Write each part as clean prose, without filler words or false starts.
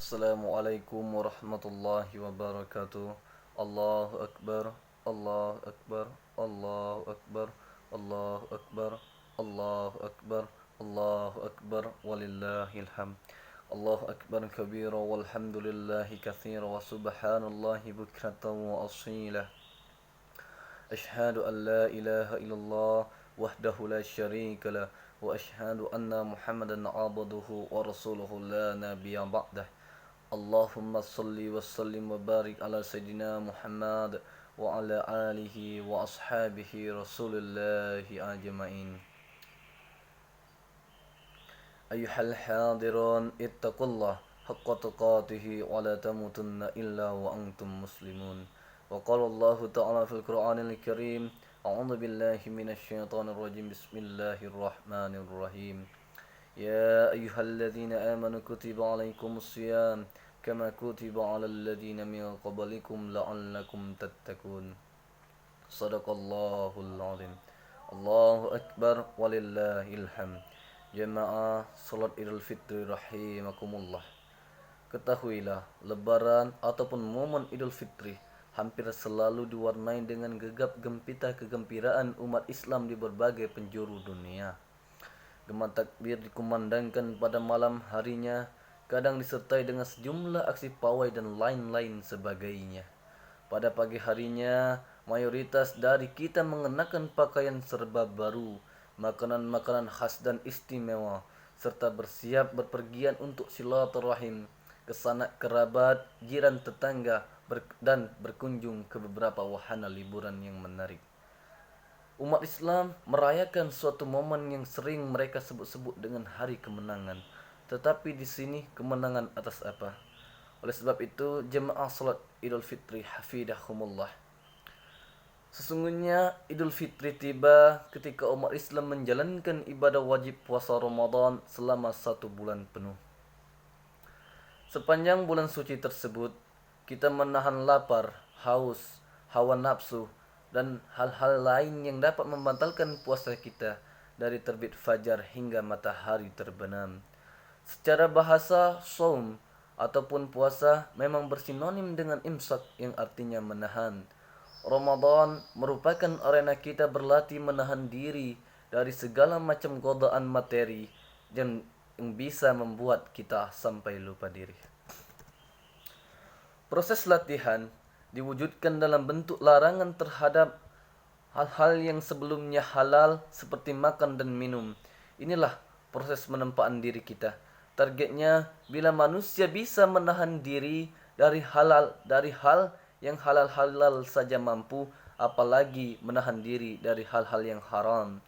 Assalamualaikum warahmatullahi wabarakatuh. Allahu Akbar, Allahu Akbar, Allahu Akbar, Allahu Akbar, Allahu Akbar, Allahu Akbar, walillahil hamd. Allahu Akbar kabira walhamdulillahi katsira wa subhanallahi bukratan wa asila. أشهد أن لا إله إلا الله وحده لا شريك له وأشهد أن محمدا عبده ورسوله لا نبي بعده اللهم صل وسلم وبارك على سيدنا محمد وعلى آله وأصحابه رسول الله أجمعين أيها الحاضرون اتقوا الله حق تقاته ولا تموتن إلا وأنتم مسلمون وقال الله تعالى في القرآن الكريم أعوذ بالله من الشيطان الرجيم بسم الله الرحمن الرحيم يا أيها الذين آمنوا كتب عليكم الصيام كما كتب على الذين من قبلكم لعلكم تتقون صدق الله العظيم الله أكبر ولله الحمد. Jemaah salat Idul Fitri rahimakumullah. Ketahuilah, lebaran ataupun momen Idul Fitri hampir selalu diwarnai dengan gegap gempita kegembiraan umat Islam di berbagai penjuru dunia. Gema takbir dikumandangkan pada malam harinya, kadang disertai dengan sejumlah aksi pawai dan lain-lain sebagainya. Pada pagi harinya, mayoritas dari kita mengenakan pakaian serba baru, makanan-makanan khas dan istimewa, serta bersiap berpergian untuk silaturahim ke sanak kerabat, jiran tetangga, dan berkunjung ke beberapa wahana liburan yang menarik. Umat Islam merayakan suatu momen yang sering mereka sebut-sebut dengan hari kemenangan. Tetapi di sini kemenangan atas apa? Oleh sebab itu, jemaah salat Idul Fitri hafidahumullah, sesungguhnya Idul Fitri tiba ketika umat Islam menjalankan ibadah wajib puasa Ramadan selama 1 bulan penuh. Sepanjang bulan suci tersebut, kita menahan lapar, haus, hawa nafsu, dan hal-hal lain yang dapat membatalkan puasa kita dari terbit fajar hingga matahari terbenam. Secara bahasa, shaum ataupun puasa memang bersinonim dengan imsak yang artinya menahan. Ramadan merupakan arena kita berlatih menahan diri dari segala macam godaan materi yang bisa membuat kita sampai lupa diri. Proses latihan diwujudkan dalam bentuk larangan terhadap hal-hal yang sebelumnya halal seperti makan dan minum. Inilah proses penempaan diri kita. Targetnya, bila manusia bisa menahan diri dari hal yang halal-halal saja mampu, apalagi menahan diri dari hal-hal yang haram.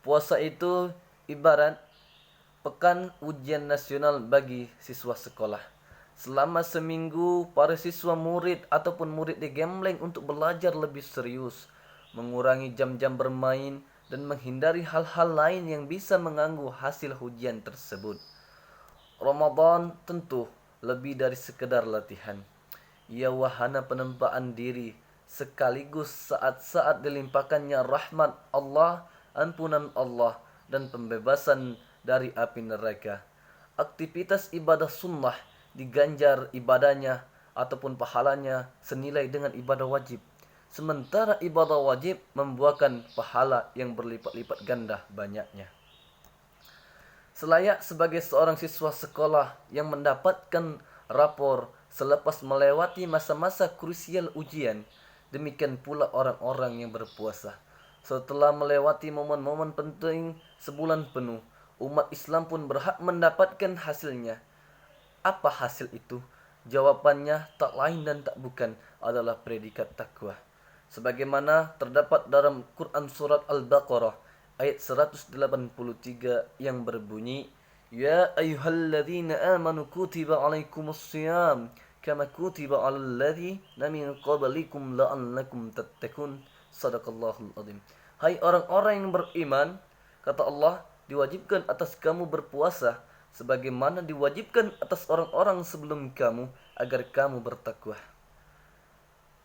Puasa itu ibarat pekan ujian nasional bagi siswa sekolah. Selama seminggu, para siswa murid ataupun murid digembleng untuk belajar lebih serius, mengurangi jam-jam bermain, dan menghindari hal-hal lain yang bisa mengganggu hasil ujian tersebut. Ramadan tentu lebih dari sekedar latihan. Ia wahana penempaan diri, sekaligus saat-saat dilimpahkannya rahmat Allah, ampunan Allah, dan pembebasan dari api neraka. Aktivitas ibadah sunnah diganjar ibadahnya ataupun pahalanya senilai dengan ibadah wajib. Sementara ibadah wajib membuahkan pahala yang berlipat-lipat ganda banyaknya. Selayak sebagai seorang siswa sekolah yang mendapatkan rapor selepas melewati masa-masa krusial ujian, demikian pula orang-orang yang berpuasa. Setelah melewati momen-momen penting sebulan penuh, umat Islam pun berhak mendapatkan hasilnya. Apa hasil itu? Jawabannya tak lain dan tak bukan adalah predikat takwa. Sebagaimana terdapat dalam Quran surat Al-Baqarah ayat 183 yang berbunyi, Ya ayyuhalladzina amanu kutiba alaikumusiyam kama kutiba alal ladzina min qablikum la'allakum tattaqun. Sadaqallahul azim. Hai orang-orang yang beriman, kata Allah, diwajibkan atas kamu berpuasa sebagaimana diwajibkan atas orang-orang sebelum kamu agar kamu bertakwa.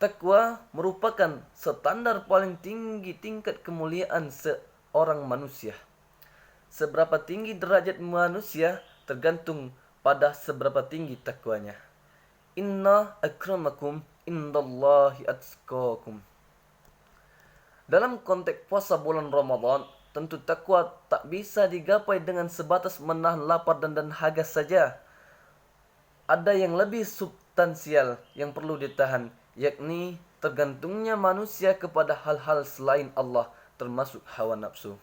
Takwa merupakan standar paling tinggi tingkat kemuliaan seorang manusia. Seberapa tinggi derajat manusia tergantung pada seberapa tinggi takwanya. Inna akramakum indallahi atqakum. Dalam konteks puasa bulan Ramadan, tentu takwa tak bisa digapai dengan sebatas menahan lapar dan dahaga saja. Ada yang lebih substansial yang perlu ditahan, yakni tergantungnya manusia kepada hal-hal selain Allah, termasuk hawa nafsu.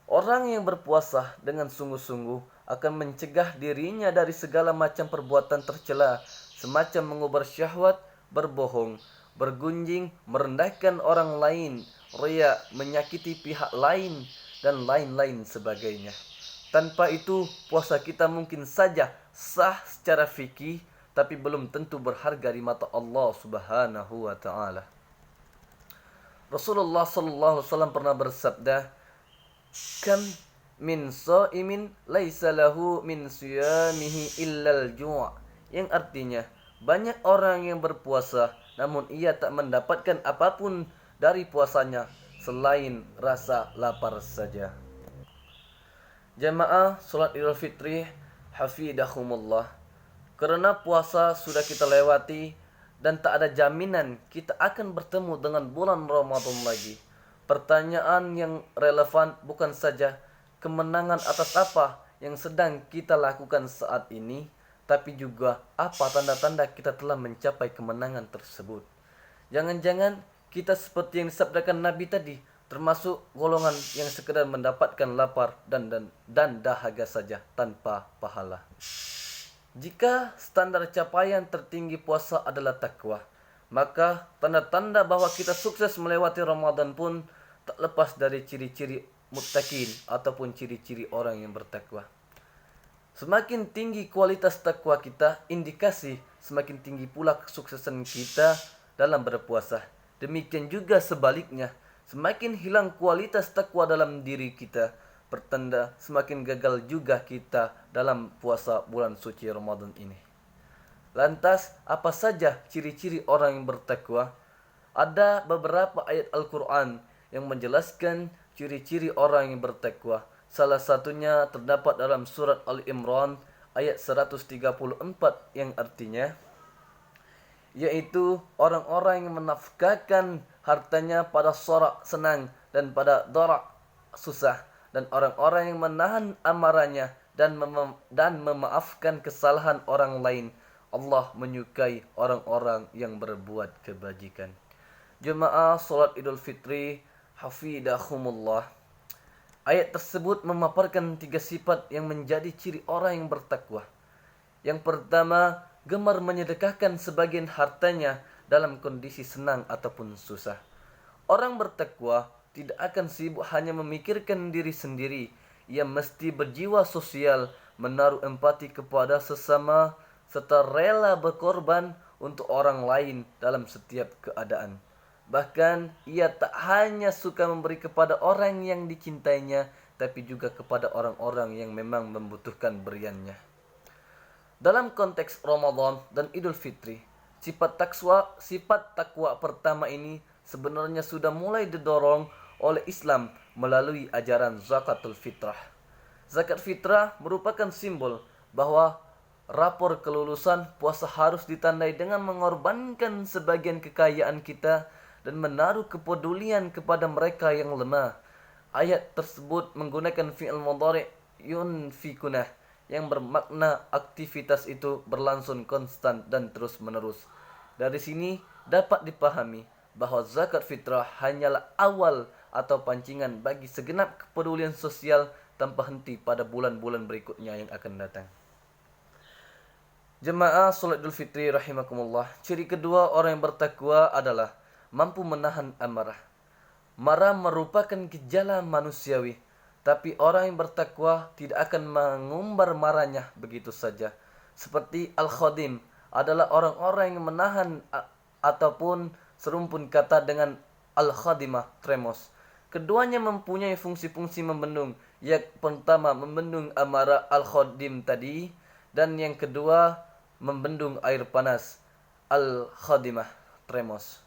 Orang yang berpuasa dengan sungguh-sungguh akan mencegah dirinya dari segala macam perbuatan tercela, semacam mengubar syahwat, berbohong, bergunjing, merendahkan orang lain, riya, menyakiti pihak lain, dan lain-lain sebagainya. Tanpa itu, puasa kita mungkin saja sah secara fikih, tapi belum tentu berharga di mata Allah Subhanahu wa taala. Rasulullah sallallahu alaihi wasallam pernah bersabda, "Kam min shaimin laisa lahu min siyamihi illal ju'." Yang artinya, banyak orang yang berpuasa namun ia tak mendapatkan apapun dari puasanya selain rasa lapar saja. Jamaah salat Idul Fitri hafidahumullah. Karena puasa sudah kita lewati dan tak ada jaminan kita akan bertemu dengan bulan Ramadan lagi. Pertanyaan yang relevan bukan saja kemenangan atas apa yang sedang kita lakukan saat ini, tapi juga apa tanda-tanda kita telah mencapai kemenangan tersebut. Jangan-jangan kita seperti yang disabdakan Nabi tadi, termasuk golongan yang sekedar mendapatkan lapar dan dahaga saja tanpa pahala. Jika standar capaian tertinggi puasa adalah takwa, maka tanda-tanda bahwa kita sukses melewati Ramadan pun tak lepas dari ciri-ciri muttaqin ataupun ciri-ciri orang yang bertakwa. Semakin tinggi kualitas takwa kita, indikasi semakin tinggi pula kesuksesan kita dalam berpuasa. Demikian juga sebaliknya, semakin hilang kualitas takwa dalam diri kita, pertanda semakin gagal juga kita dalam puasa bulan suci Ramadan ini. Lantas, apa saja ciri-ciri orang yang bertakwa? Ada beberapa ayat Al-Quran yang menjelaskan ciri-ciri orang yang bertakwa. Salah satunya terdapat dalam surat Al-Imran ayat 134 yang artinya, yaitu orang-orang yang menafkahkan hartanya pada sorak senang dan pada dorak susah, dan orang-orang yang menahan amarahnya dan memaafkan kesalahan orang lain. Allah menyukai orang-orang yang berbuat kebajikan. Jemaah salat Idul Fitri hafidahumullah. Ayat tersebut memaparkan 3 sifat yang menjadi ciri orang yang bertakwa. Yang pertama, gemar menyedekahkan sebagian hartanya dalam kondisi senang ataupun susah. Orang bertakwa tidak akan sibuk hanya memikirkan diri sendiri. Ia mesti berjiwa sosial, menaruh empati kepada sesama, serta rela berkorban untuk orang lain dalam setiap keadaan. Bahkan ia tak hanya suka memberi kepada orang yang dicintainya, tapi juga kepada orang-orang yang memang membutuhkan beriannya. Dalam konteks Ramadan dan Idul Fitri, sifat takwa pertama ini sebenarnya sudah mulai didorong oleh Islam melalui ajaran zakatul fitrah. Zakat fitrah merupakan simbol bahwa rapor kelulusan puasa harus ditandai dengan mengorbankan sebagian kekayaan kita dan menaruh kepedulian kepada mereka yang lemah. Ayat tersebut menggunakan fi'il mudhari' yunfikunah yang bermakna aktivitas itu berlangsung konstan dan terus-menerus. Dari sini dapat dipahami bahwa zakat fitrah hanyalah awal atau pancingan bagi segenap kepedulian sosial tanpa henti pada bulan-bulan berikutnya yang akan datang. Jemaah salat Idul Fitri rahimakumullah. Ciri kedua orang yang bertakwa adalah mampu menahan amarah. Marah merupakan gejala manusiawi, tapi orang yang bertakwa tidak akan mengumbar marahnya begitu saja. Seperti Al-Khadim adalah orang-orang yang menahan ataupun serumpun kata dengan Al-Khadimah, tremos. Keduanya mempunyai fungsi-fungsi membendung. Yang pertama membendung amarah Al-Khadim tadi, dan yang kedua membendung air panas Al-Khadimah, tremos.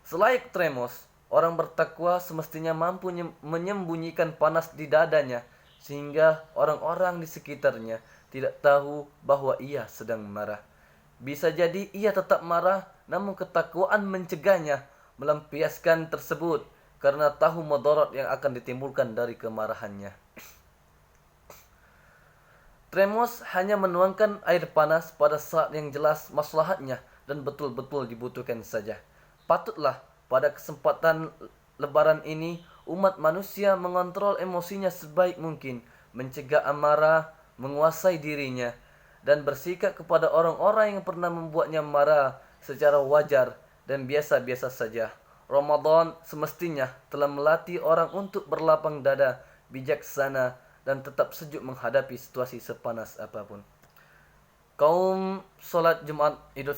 Selain tremos, orang bertakwa semestinya mampu menyembunyikan panas di dadanya, sehingga orang-orang di sekitarnya tidak tahu bahwa ia sedang marah. Bisa jadi ia tetap marah, namun ketakwaan mencegahnya melampiaskan tersebut karena tahu mudarat yang akan ditimbulkan dari kemarahannya. Tremos hanya menuangkan air panas pada saat yang jelas maslahatnya dan betul-betul dibutuhkan saja. Patutlah pada kesempatan Lebaran ini umat manusia mengontrol emosinya sebaik mungkin, mencegah amarah, menguasai dirinya, dan bersikap kepada orang-orang yang pernah membuatnya marah secara wajar dan biasa-biasa saja. Ramadan semestinya telah melatih orang untuk berlapang dada, bijaksana, dan tetap sejuk menghadapi situasi sepanas apapun. Kaum solat Idul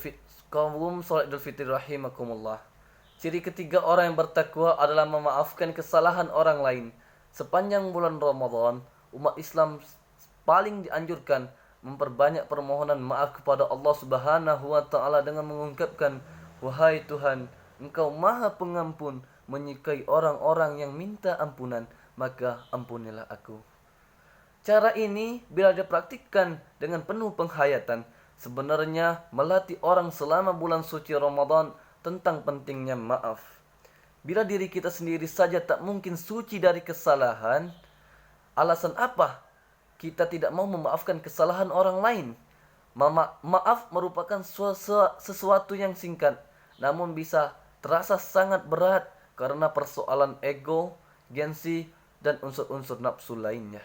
Fitri rahimakumullah. Ciri ketiga orang yang bertakwa adalah memaafkan kesalahan orang lain. Sepanjang bulan Ramadan, umat Islam paling dianjurkan memperbanyak permohonan maaf kepada Allah Subhanahu wa taala dengan mengungkapkan, "Wahai Tuhan, Engkau Maha Pengampun, menyukai orang-orang yang minta ampunan, maka ampunilah aku." Cara ini bila dipraktikkan dengan penuh penghayatan, sebenarnya melatih orang selama bulan suci Ramadan tentang pentingnya maaf. Bila diri kita sendiri saja tak mungkin suci dari kesalahan, alasan apa kita tidak mau memaafkan kesalahan orang lain? Maaf merupakan sesuatu yang singkat, namun bisa terasa sangat berat karena persoalan ego, gengsi, dan unsur-unsur nafsu lainnya.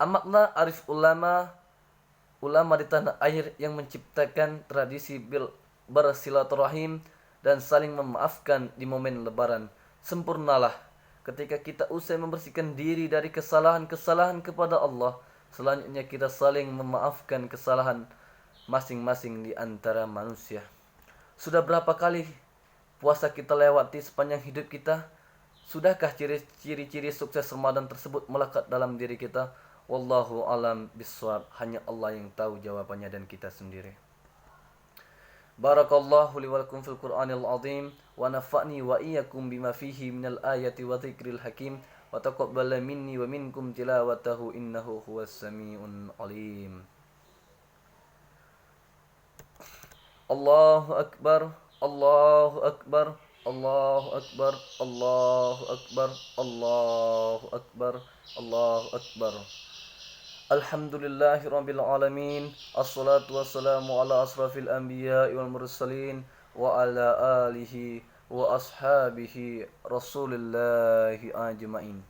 Amatlah arif ulama di tanah air yang menciptakan tradisi bersilaturahim dan saling memaafkan di momen lebaran. Sempurnalah ketika kita usai membersihkan diri dari kesalahan-kesalahan kepada Allah, selanjutnya kita saling memaafkan kesalahan masing-masing di antara manusia. Sudah berapa kali puasa kita lewati sepanjang hidup kita? Sudahkah ciri-ciri sukses Ramadan tersebut melekat dalam diri kita? Wallahu alam bisawab. Hanya Allah yang tahu jawabannya dan kita sendiri. Barakallahu li wa lakum fil Qur'anil azim wa nafa'ni wa iyyakum bima fihi minal ayati wa dzikril hakim wa taqabbala minni wa minkum tilawatahu innahu huwas samiun alim. Allahu akbar, Allahu akbar, Allahu akbar, Allahu akbar, Allahu akbar, Allahu akbar. Alhamdulillahi rabbil alamin. Assalatu wassalamu ala asrafil anbiya'i wal mursalin wa ala alihi wa ashabihi rasulillahi ajma'in.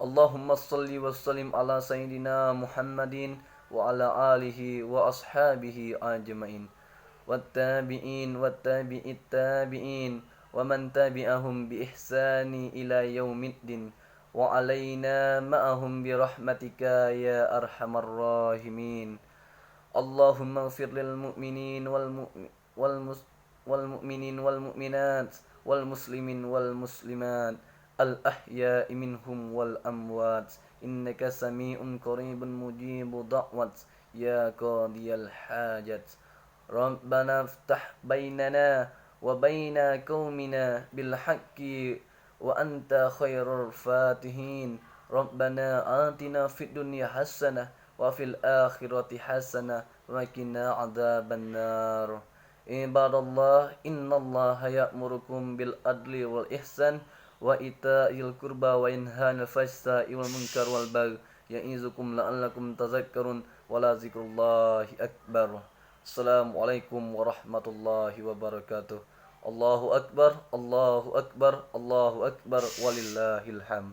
Allahumma salli wa sallim ala sayyidina Muhammadin wa ala alihi wa ashabihi ajma'in. Wattabi'in wattabi'it tabi'in wa man tabi'ahum bi ihsani ila yaumiddin. Wa alaina ma'ahum bi rahmatika ya arhamar rahimin. Allahumma ighfir lil mu'minin wal mu'minin wal mu'minat wal muslimin wal muslimat al ahya'i minhum wal amwat innaka sami'un qaribun mujibu da'wat ya qadiyal hajat. Rabbana iftah bainana wa baina qaumina bil haqqi wa anta khairul fatihin. Rabbana atina fid dunya hasanah wa fil akhirati hasanah wa qina adzabannar. Ibadallah, innallaha ya'murukum bil adli wal ihsan wa ita'il qurba wa yanha 'anil fahsya'i wal munkar wal baghi ya'izukum la'allakum tadhakkarun wa la dzikrullahi akbar. Assalamualaikum warahmatullahi wabarakatuh. Allahu akbar, Allahu akbar, Allahu akbar, walillahil hamd.